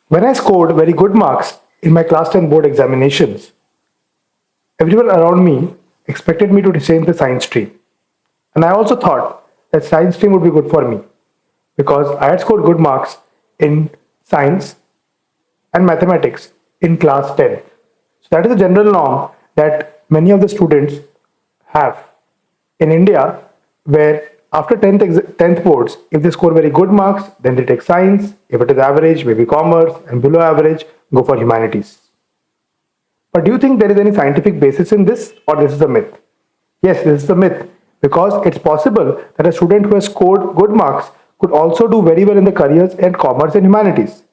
When I scored very good marks in my class 10 board examinations, everyone around me expected me to change the science stream. And I also thought that science stream would be good for me because I had scored good marks in science and mathematics in class 10. So that is the general norm that many of the students have in India, where after 10th boards, if they score very good marks, then they take science. If it is average, maybe commerce, and below average, go for humanities. But do you think there is any scientific basis in this, or this is a myth? Yes, this is a myth because it's possible that a student who has scored good marks could also do very well in the careers in commerce and humanities.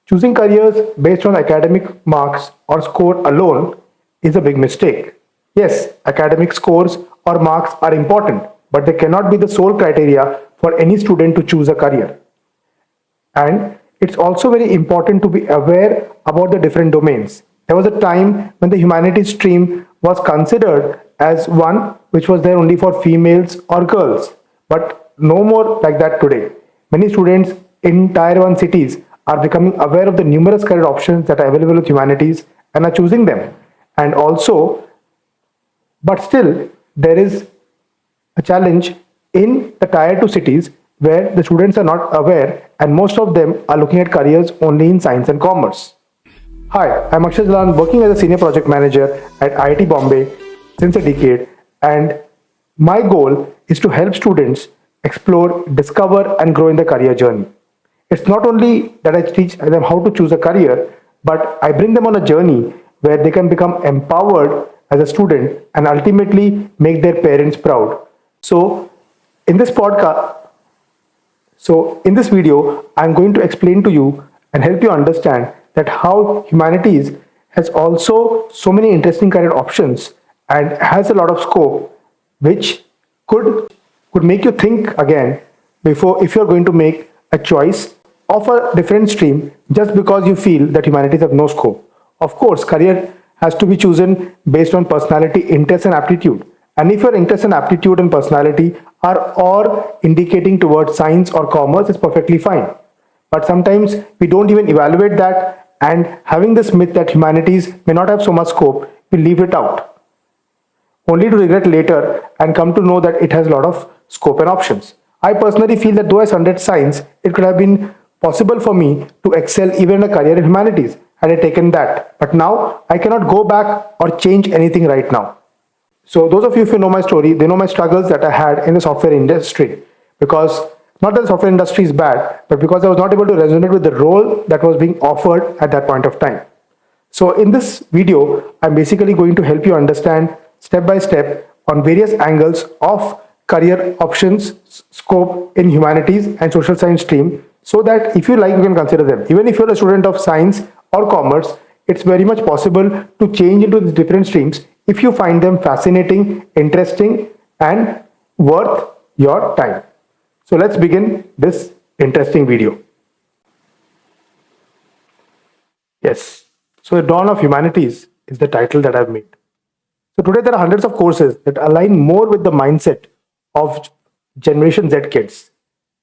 Choosing careers based on academic marks or score alone is a big mistake. Yes, academic scores or marks are important, but they cannot be the sole criteria for any student to choose a career. And it's also very important to be aware about the different domains. There was a time when the humanities stream was considered as one which was there only for females or girls, but no more like that today. Many students in tier 1 cities are becoming aware of the numerous career options that are available with humanities and are choosing them. And also, but still, there is a challenge in the tier 2 cities where the students are not aware and most of them are looking at careers only in science and commerce. Hi, I'm Akshay Jalan, working as a senior project manager at IIT Bombay since a decade, and my goal is to help students explore, discover, and grow in their career journey. It's not only that I teach them how to choose a career, but I bring them on a journey where they can become empowered as a student and ultimately make their parents proud. So, in this podcast, in this video, I'm going to explain to you and help you understand that how humanities has also so many interesting career options and has a lot of scope, which could make you think again before if you're going to make a choice of a different stream just because you feel that humanities have no scope. Of course, career has to be chosen based on personality, interest, and aptitude. And if your interest and aptitude and personality are all indicating towards science or commerce, it's perfectly fine. But sometimes we don't even evaluate that, and having this myth that humanities may not have so much scope, we leave it out, only to regret later and come to know that it has a lot of scope and options. I personally feel that though I studied science, it could have been possible for me to excel even in a career in humanities had I taken that. But now I cannot go back or change anything right now. So those of you who know my story, they know my struggles that I had in the software industry, because not that the software industry is bad, but because I was not able to resonate with the role that was being offered at that point of time. So in this video, I'm basically going to help you understand step by step on various angles of career options, scope in humanities and social science stream, so that if you like, you can consider them. Even if you're a student of science or commerce, it's very much possible to change into these different streams if you find them fascinating, interesting, and worth your time. So let's begin this interesting video. Yes, so the dawn of humanities is the title that I've made. So today there are hundreds of courses that align more with the mindset of Generation Z kids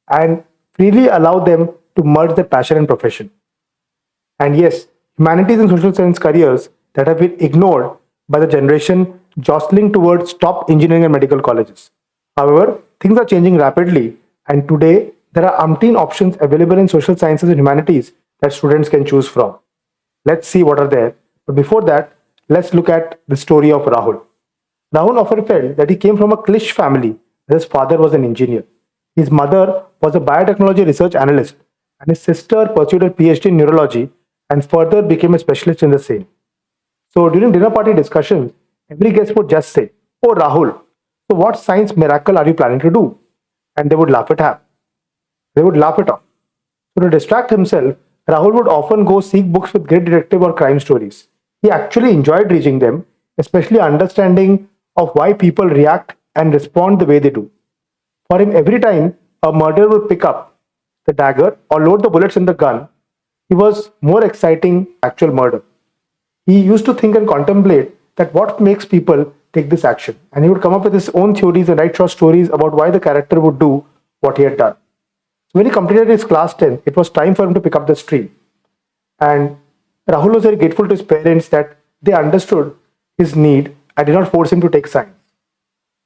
and freely allow them to merge their passion and profession. And yes, humanities and social science careers that have been ignored by the generation jostling towards top engineering and medical colleges. However, things are changing rapidly, and today there are umpteen options available in social sciences and humanities that students can choose from. Let's see what are there. But before that, let's look at the story of Rahul. Rahul often felt that he came from a cliché family. His father was an engineer. His mother was a biotechnology research analyst, and his sister pursued a PhD in neurology and further became a specialist in the same. So during dinner party discussions, every guest would just say, "Oh, Rahul, so what science miracle are you planning to do?" And they would laugh at him. They would laugh it off. So to distract himself, Rahul would often go seek books with great detective or crime stories. He actually enjoyed reading them, especially understanding of why people react and respond the way they do. For him, every time a murderer would pick up the dagger or load the bullets in the gun, he was more exciting actual murder. He used to think and contemplate that what makes people take this action, and he would come up with his own theories and write short stories about why the character would do what he had done. So when he completed his class 10, it was time for him to pick up the stream. And Rahul was very grateful to his parents that they understood his need and did not force him to take science.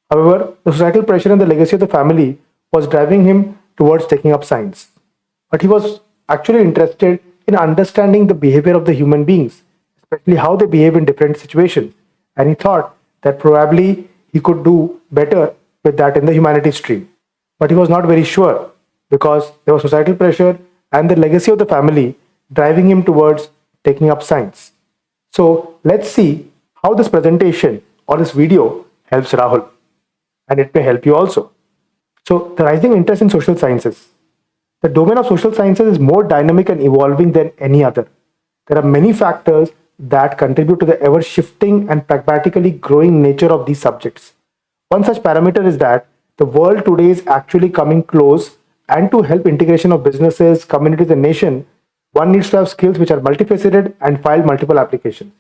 However, the societal pressure and the legacy of the family was driving him towards taking up science. But he was actually interested in understanding the behavior of the human beings, especially how they behave in different situations. And he thought that probably he could do better with that in the humanities stream. But he was not very sure because there was societal pressure and the legacy of the family driving him towards taking up science. So let's see how this presentation or this video helps Rahul, and it may help you also. So, the rising interest in social sciences. The domain of social sciences is more dynamic and evolving than any other. There are many factors that contribute to the ever shifting and pragmatically growing nature of these subjects. One such parameter is that the world today is actually coming close, and to help integration of businesses, communities, and nation, one needs to have skills which are multifaceted and file multiple applications.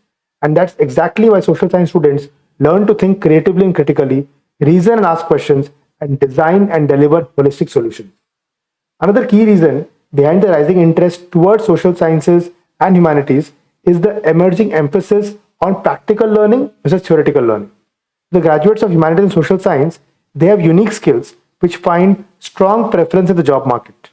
And that's exactly why social science students learn to think creatively and critically, reason and ask questions, and design and deliver holistic solutions. Another key reason behind the rising interest towards social sciences and humanities is the emerging emphasis on practical learning versus theoretical learning. The graduates of humanities and social science, they have unique skills which find strong preference in the job market.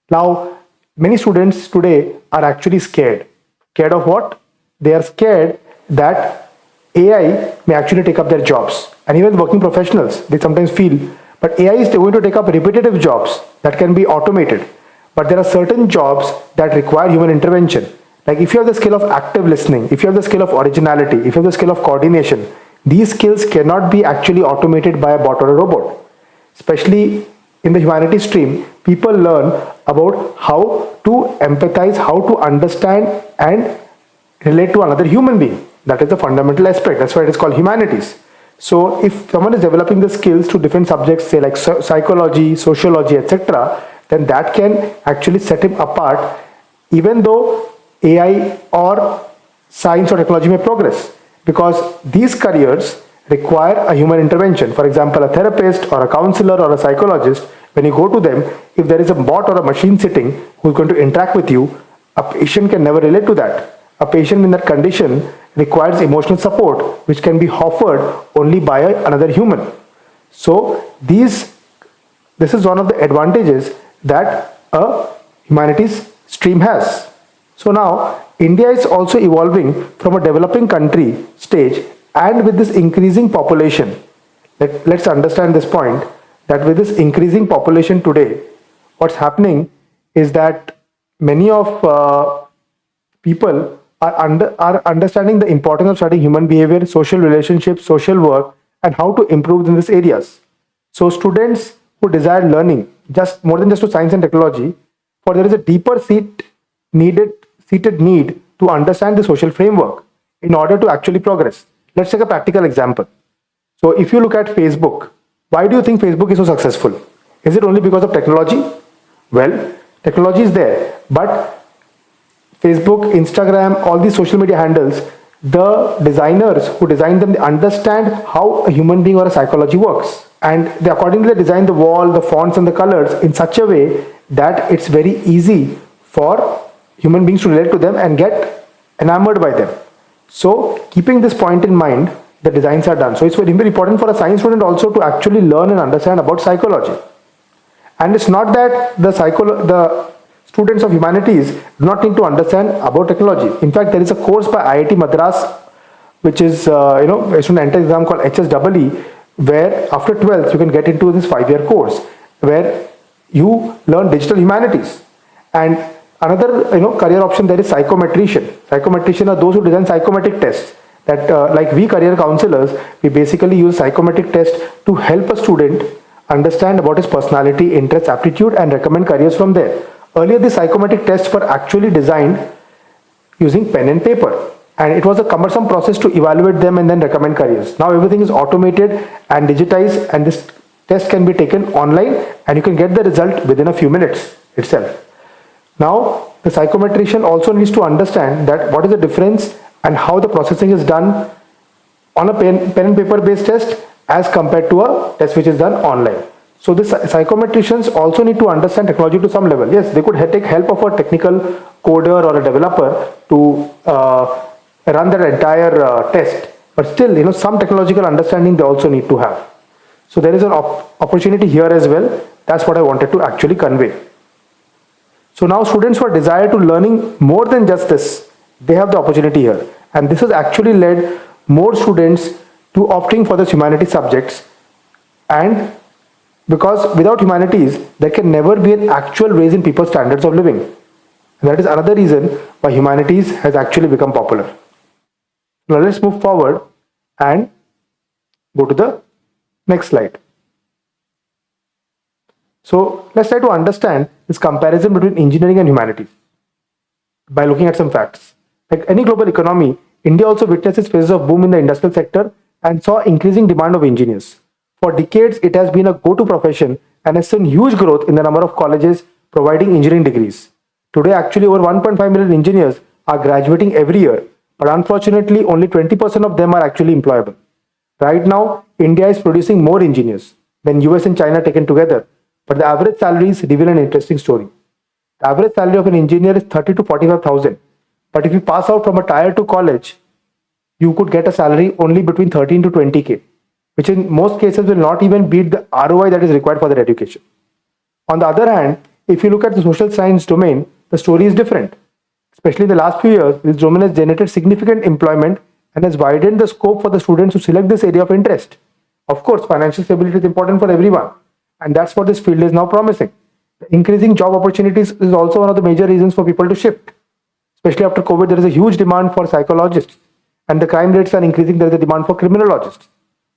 Now, many students today are actually scared. Scared of what? They are scared that AI may actually take up their jobs. And even working professionals, they sometimes feel, but AI is going to take up repetitive jobs that can be automated. But there are certain jobs that require human intervention. Like if you have the skill of active listening, if you have the skill of originality, if you have the skill of coordination, these skills cannot be actually automated by a bot or a robot. Especially in the humanities stream, people learn about how to empathize, how to understand and relate to another human being. That is the fundamental aspect. That's why it is called humanities. So if someone is developing the skills to different subjects, say like psychology, sociology, etc., then that can actually set him apart, even though AI or science or technology may progress, because these careers require a human intervention. For example, a therapist or a counselor or a psychologist, when you go to them, if there is a bot or a machine sitting who is going to interact with you, a patient can never relate to that. A patient in that condition requires emotional support, which can be offered only by another human. So this is one of the advantages that a humanities stream has. So now India is also evolving from a developing country stage, and with this increasing population, let's understand this point, that with this increasing population today, what's happening is that many of people are understanding the importance of studying human behavior, social relationships, social work, and how to improve in these areas. So students who desire learning just more than just to science and technology, for there is a deeper seated need to understand the social framework in order to actually progress. Let's take a practical example. So if you look at Facebook, why do you think Facebook is so successful? Is it only because of technology? Well, technology is there, but Facebook, Instagram, all these social media handles, the designers who design them, they understand how a human being or a psychology works. And they accordingly design the wall, the fonts and the colors in such a way that it's very easy for human beings to relate to them and get enamored by them. So keeping this point in mind, the designs are done. So it's very, very important for a science student also to actually learn and understand about psychology. And it's not that the students of humanities do not need to understand about technology. In fact, there is a course by IIT Madras, which is a student entrance exam called HSEE, where after 12th you can get into this 5-year course where you learn digital humanities. And another career option there is psychometrician. Psychometrician are those who design psychometric tests. That like we career counselors, we basically use psychometric test to help a student understand about his personality, interests, aptitude, and recommend careers from there. Earlier, the psychometric tests were actually designed using pen and paper, and it was a cumbersome process to evaluate them and then recommend careers. Now everything is automated and digitized, and this test can be taken online, and you can get the result within a few minutes itself. Now, the psychometrician also needs to understand that what is the difference and how the processing is done on a pen and paper based test as compared to a test which is done online. So the psychometricians also need to understand technology to some level. Yes, they could take help of a technical coder or a developer to run that entire test. But still, some technological understanding they also need to have. So there is an opportunity here as well. That's what I wanted to actually convey. So now students who are desire to learning more than just this, they have the opportunity here. And this has actually led more students to opting for the humanities subjects. And because without humanities, there can never be an actual raise in people's standards of living. And that is another reason why humanities has actually become popular. Now let's move forward and go to the next slide. So let's try to understand this comparison between engineering and humanities by looking at some facts. Like any global economy, India also witnesses phases of boom in the industrial sector and saw increasing demand of engineers. For decades, it has been a go-to profession and has seen huge growth in the number of colleges providing engineering degrees. Today, actually, over 1.5 million engineers are graduating every year, but unfortunately, only 20% of them are actually employable. Right now, India is producing more engineers than US and China taken together, but the average salaries reveal an interesting story. The average salary of an engineer is 30 to 45,000, but if you pass out from a tier 2 college, you could get a salary only between 13 to 20k, which in most cases will not even beat the ROI that is required for their education. On the other hand, if you look at the social science domain, the story is different. Especially in the last few years, this domain has generated significant employment and has widened the scope for the students to select this area of interest. Of course, financial stability is important for everyone, and that's what this field is now promising. The increasing job opportunities is also one of the major reasons for people to shift. Especially after COVID, there is a huge demand for psychologists, and the crime rates are increasing. There is a demand for criminologists.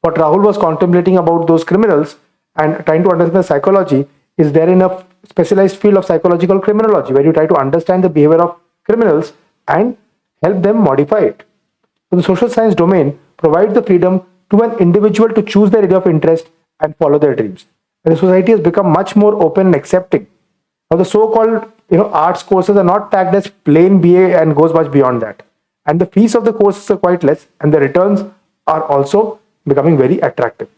What Rahul was contemplating about those criminals and trying to understand the psychology is there in a specialized field of psychological criminology where you try to understand the behavior of criminals and help them modify it. So the social science domain provides the freedom to an individual to choose their area of interest and follow their dreams. And the society has become much more open and accepting. Now the so-called arts courses are not tagged as plain BA and goes much beyond that. And the fees of the courses are quite less and the returns are also becoming very attractive.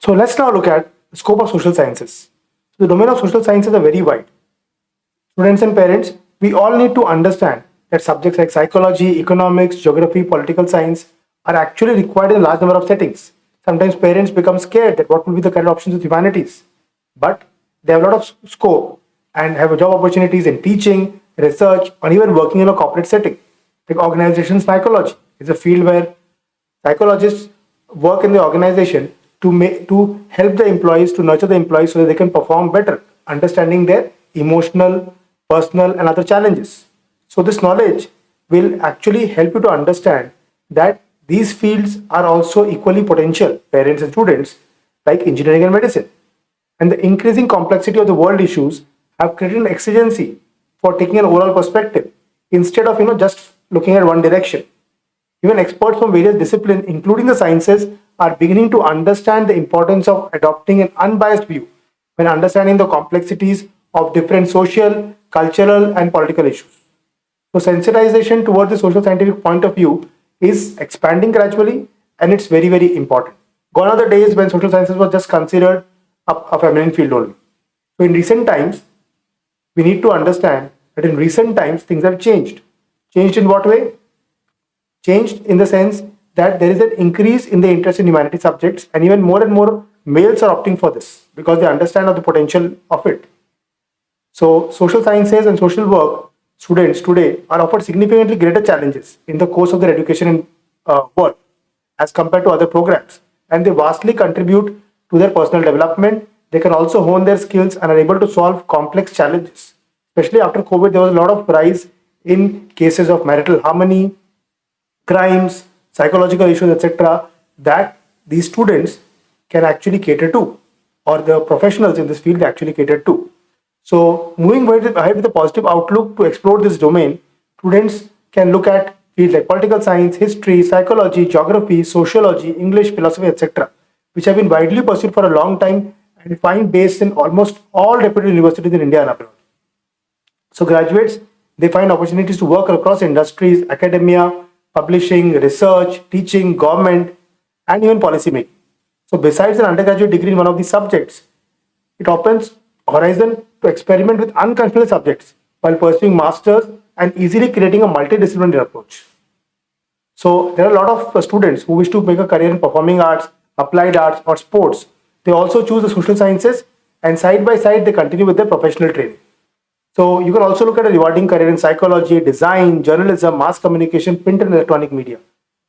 So let's now look at the scope of social sciences. The domain of social sciences are very wide. Students and parents, we all need to understand that subjects like psychology, economics, geography, political science are actually required in a large number of settings. Sometimes parents become scared that what will be the career options with humanities. But they have a lot of scope and have job opportunities in teaching, research, or even working in a corporate setting. Like organization psychology is a field where psychologists work in the organization to help the employees, to nurture the employees so that they can perform better, understanding their emotional, personal, and other challenges. So this knowledge will actually help you to understand that these fields are also equally potential, parents and students, like engineering and medicine. And the increasing complexity of the world issues have created an exigency for taking an overall perspective instead of just looking at one direction. Even experts from various disciplines, including the sciences, are beginning to understand the importance of adopting an unbiased view when understanding the complexities of different social, cultural, and political issues. So sensitization towards the social scientific point of view is expanding gradually, and it's very, very important. Gone are the days when social sciences was just considered a feminine field only. So in recent times, we need to understand that in recent times, things have changed. Changed in what way? Changed in the sense that there is an increase in the interest in humanities subjects, and even more and more males are opting for this because they understand of the potential of it. So social sciences and social work students today are offered significantly greater challenges in the course of their education and work as compared to other programs, and they vastly contribute to their personal development. They can also hone their skills and are able to solve complex challenges. Especially after COVID, there was a lot of rise in cases of marital harmony, crimes, psychological issues, etc., that these students can actually cater to, or the professionals in this field actually cater to. So moving ahead with a positive outlook to explore this domain, students can look at fields like political science, history, psychology, geography, sociology, English, philosophy, etc., which have been widely pursued for a long time and find based in almost all reputed universities in India and abroad. So graduates, they find opportunities to work across industries, academia, publishing, research, teaching, government, and even policy making. So besides an undergraduate degree in one of these subjects, it opens horizon to experiment with unconventional subjects while pursuing masters and easily creating a multidisciplinary approach. So there are a lot of students who wish to make a career in performing arts, applied arts, or sports. They also choose the social sciences, and side by side they continue with their professional training. So you can also look at a rewarding career in psychology, design, journalism, mass communication, print and electronic media.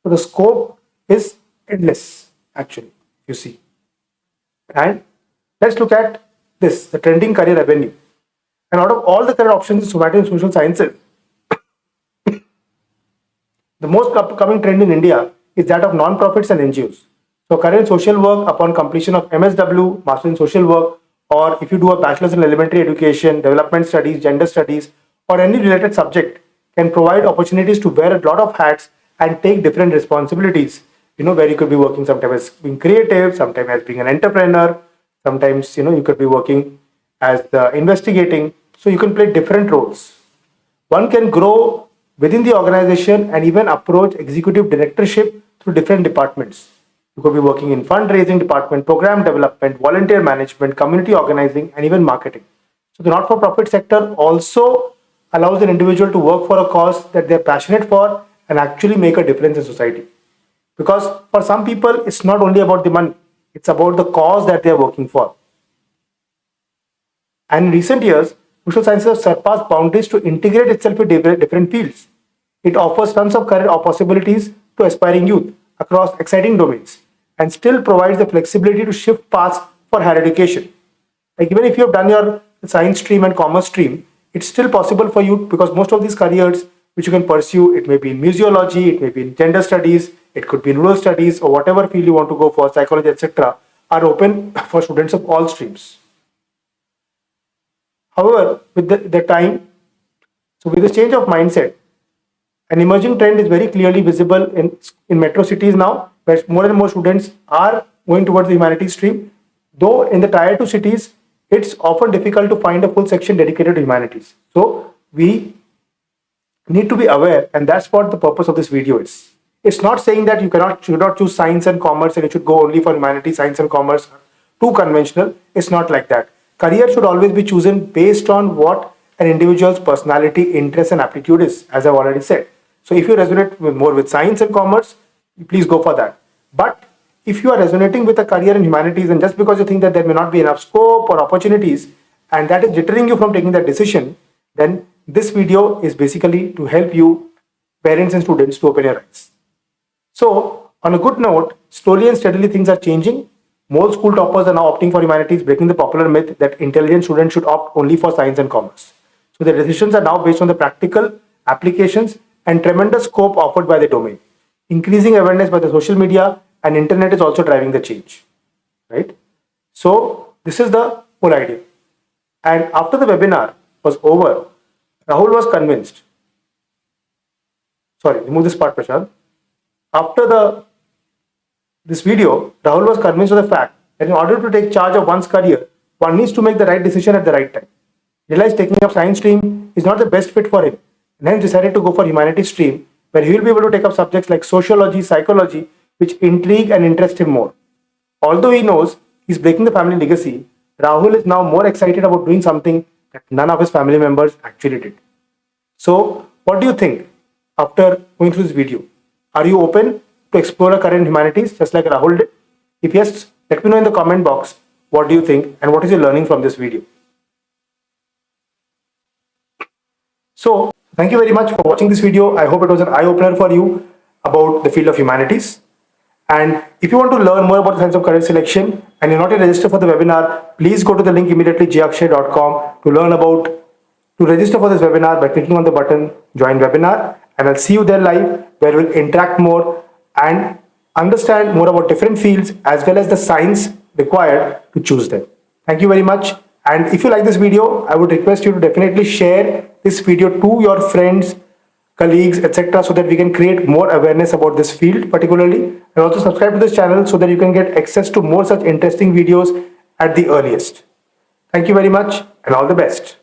So the scope is endless, actually, you see. And let's look at this, the trending career avenue. And out of all the career options in humanities and social sciences, the most upcoming trend in India is that of non-profits and NGOs. So career in social work upon completion of MSW, Master in Social Work, or if you do a bachelor's in elementary education, development studies, gender studies, or any related subject, can provide opportunities to wear a lot of hats and take different responsibilities. Where you could be working sometimes as being creative, sometimes as being an entrepreneur, sometimes you could be working as the investigating. So you can play different roles. One can grow within the organization and even approach executive directorship through different departments. You could be working in fundraising department, program development, volunteer management, community organizing, and even marketing. So the not-for-profit sector also allows an individual to work for a cause that they're passionate for and actually make a difference in society. Because for some people, it's not only about the money, it's about the cause that they're working for. And in recent years, social sciences have surpassed boundaries to integrate itself with different fields. It offers tons of career possibilities to aspiring youth across exciting domains and still provides the flexibility to shift paths for higher education. Like even if you have done your science stream and commerce stream, it's still possible for you because most of these careers which you can pursue, it may be in museology, it may be in gender studies, it could be in rural studies or whatever field you want to go for, psychology, etc., are open for students of all streams. However, with the time, so with this change of mindset, an emerging trend is very clearly visible in metro cities now, where more and more students are going towards the humanities stream. Though in the tier 2 cities, it's often difficult to find a full section dedicated to humanities. So we need to be aware, and that's what the purpose of this video is. It's not saying that you should not choose science and commerce and you should go only for humanities, science and commerce, too conventional. It's not like that. Career should always be chosen based on what an individual's personality, interest, and aptitude is, as I've already said. So if you resonate more with science and commerce, please go for that. But if you are resonating with a career in humanities and just because you think that there may not be enough scope or opportunities and that is deterring you from taking that decision, then this video is basically to help you, parents and students, to open your eyes. So on a good note, slowly and steadily things are changing. More school toppers are now opting for humanities, breaking the popular myth that intelligent students should opt only for science and commerce. So the decisions are now based on the practical applications and tremendous scope offered by the domain. Increasing awareness by the social media and internet is also driving the change, right? So this is the whole idea. And after the webinar was over, Rahul was convinced. Sorry, remove this part, Prashant. After this video, Rahul was convinced of the fact that in order to take charge of one's career, one needs to make the right decision at the right time. Realized taking up science stream is not the best fit for him, and hence decided to go for humanities stream, where he will be able to take up subjects like sociology, psychology, which intrigue and interest him more. Although he knows he's breaking the family legacy, Rahul is now more excited about doing something that none of his family members actually did. So, what do you think after going through this video? Are you open to explore a career in humanities just like Rahul did? If yes, let me know in the comment box what do you think and what is your learning from this video. So, thank you very much for watching this video. I hope it was an eye-opener for you about the field of humanities. And if you want to learn more about the science of career selection and you're not yet registered for the webinar, please go to the link immediately jakshay.com to register for this webinar by clicking on the button join webinar, and I'll see you there live where we'll interact more and understand more about different fields as well as the science required to choose them. Thank you very much. And if you like this video, I would request you to definitely share this video to your friends, colleagues, etc., so that we can create more awareness about this field particularly, and also subscribe to this channel so that you can get access to more such interesting videos at the earliest. Thank you very much and all the best.